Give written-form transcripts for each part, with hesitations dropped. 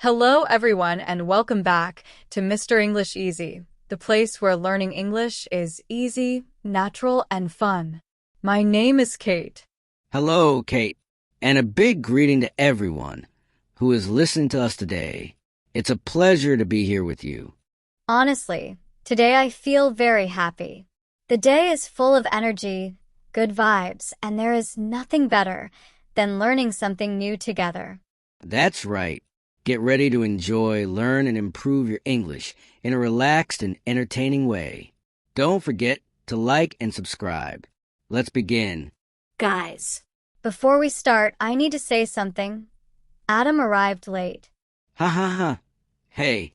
Hello, everyone, and welcome back to Mr. English Easy, the place where learning English is easy, natural, and fun. My name is Kate. Hello, Kate, and a big greeting to everyone who is listening to us today. It's a pleasure to be here with you. Honestly, today I feel very happy. The day is full of energy, good vibes, and there is nothing better than learning something new together. That's right. Get ready to enjoy, learn, and improve your English in a relaxed and entertaining way. Don't forget to like and subscribe. Let's begin. Guys, before we start, I need to say something. Adam arrived late. Ha ha ha. Hey,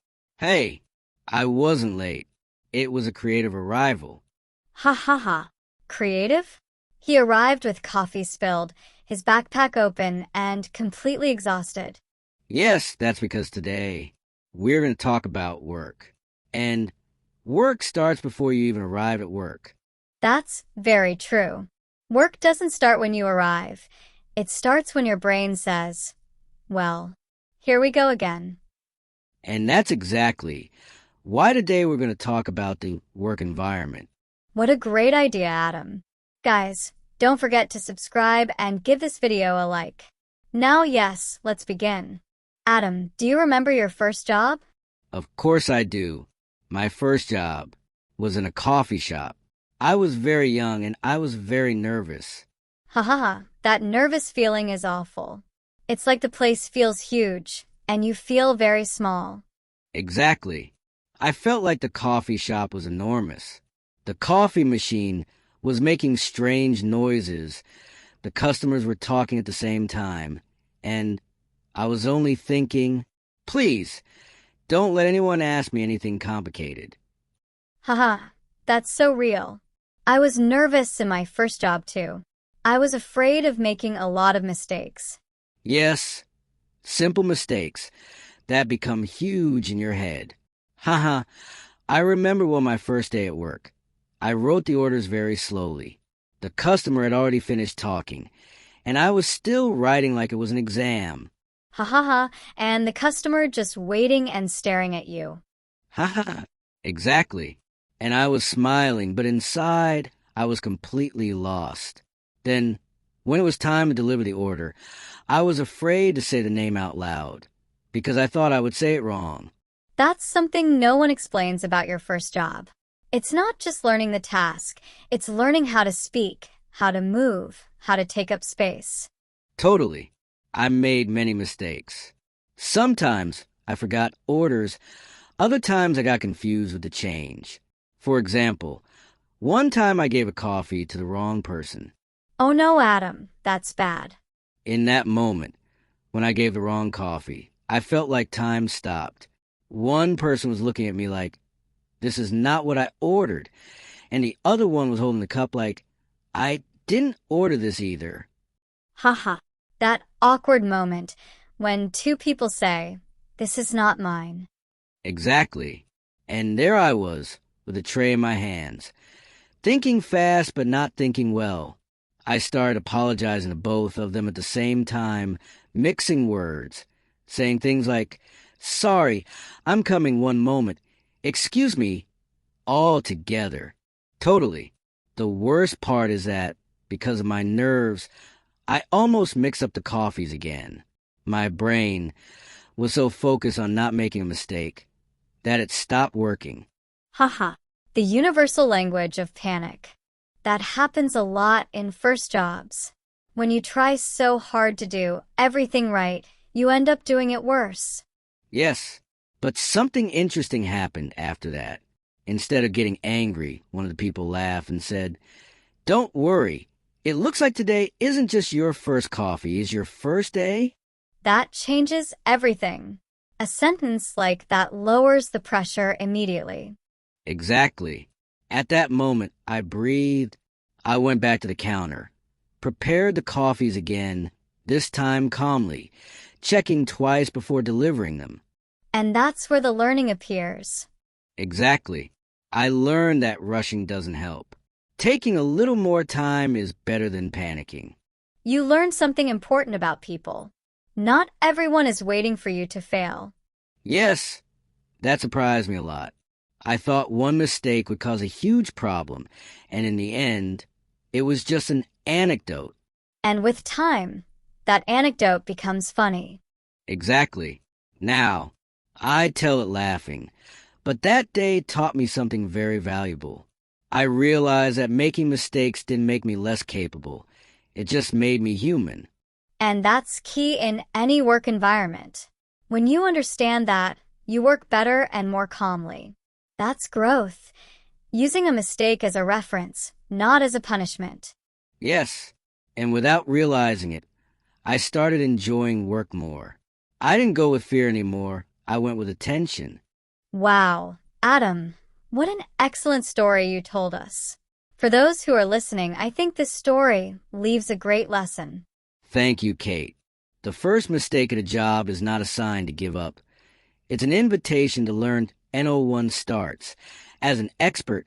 I wasn't late. It was a creative arrival. Ha ha ha. Creative? He arrived with coffee spilled, his backpack open, and completely exhausted. Yes, that's because today we're going to talk about work. And work starts before you even arrive at work. That's very true. Work doesn't start when you arrive. It starts when your brain says, well, here we go again. And that's exactly why today we're going to talk about the work environment. What a great idea, Adam. Guys, don't forget to subscribe and give this video a like. Now, yes, let's begin. Adam, do you remember your first job? Of course I do. My first job was in a coffee shop. I was very young and I was very nervous. Ha ha ha, that nervous feeling is awful. It's like the place feels huge and you feel very small. Exactly. I felt like the coffee shop was enormous. The coffee machine was making strange noises. The customers were talking at the same time. And I was only thinking, please, don't let anyone ask me anything complicated. Haha, that's so real. I was nervous in my first job too. I was afraid of making a lot of mistakes. Yes, simple mistakes that become huge in your head. Haha, I remember my first day at work. I wrote the orders very slowly. The customer had already finished talking, and I was still writing like it was an exam. Ha ha ha, and the customer just waiting and staring at you. Ha ha, exactly. And I was smiling, but inside I was completely lost. Then, when it was time to deliver the order, I was afraid to say the name out loud, because I thought I would say it wrong. That's something no one explains about your first job. It's not just learning the task, it's learning how to speak, how to move, how to take up space. Totally. I made many mistakes. Sometimes I forgot orders. Other times I got confused with the change. For example, one time I gave a coffee to the wrong person. Oh no, Adam, that's bad. In that moment, when I gave the wrong coffee, I felt like time stopped. One person was looking at me like, this is not what I ordered. And the other one was holding the cup like, I didn't order this either. Haha, that awkward moment when two people say, this is not mine. Exactly. And there I was, with a tray in my hands, thinking fast but not thinking well. I started apologizing to both of them at the same time, mixing words, saying things like, sorry, I'm coming one moment, excuse me, all together. Totally. The worst part is that, because of my nerves, I almost mixed up the coffees again. My brain was so focused on not making a mistake that it stopped working. Haha, the universal language of panic. That happens a lot in first jobs. When you try so hard to do everything right, you end up doing it worse. Yes, but something interesting happened after that. Instead of getting angry, one of the people laughed and said, don't worry. It looks like today isn't just your first coffee, it's your first day. That changes everything. A sentence like that lowers the pressure immediately. Exactly. At that moment, I breathed. I went back to the counter, prepared the coffees again, this time calmly, checking twice before delivering them. And that's where the learning appears. Exactly. I learned that rushing doesn't help. Taking a little more time is better than panicking. You learn something important about people. Not everyone is waiting for you to fail. Yes, that surprised me a lot. I thought one mistake would cause a huge problem, and in the end, it was just an anecdote. And with time, that anecdote becomes funny. Exactly. Now, I tell it laughing, but that day taught me something very valuable. I realized that making mistakes didn't make me less capable. It just made me human. And that's key in any work environment. When you understand that, you work better and more calmly. That's growth. Using a mistake as a reference, not as a punishment. Yes, and without realizing it, I started enjoying work more. I didn't go with fear anymore. I went with attention. Wow, Adam, what an excellent story you told us. For those who are listening, I think this story leaves a great lesson. Thank you, Kate. The first mistake at a job is not a sign to give up. It's an invitation to learn. N01 starts as an expert,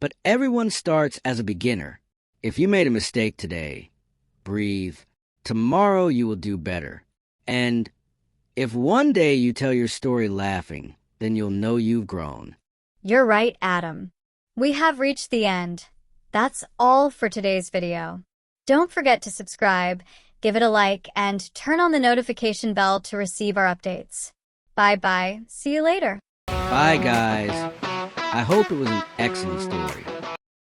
but everyone starts as a beginner. If you made a mistake today, breathe. Tomorrow you will do better. And if one day you tell your story laughing, then you'll know you've grown. You're right, Adam. We have reached the end. That's all for today's video. Don't forget to subscribe, give it a like, and turn on the notification bell to receive our updates. Bye-bye. See you later. Bye, guys. I hope it was an excellent story.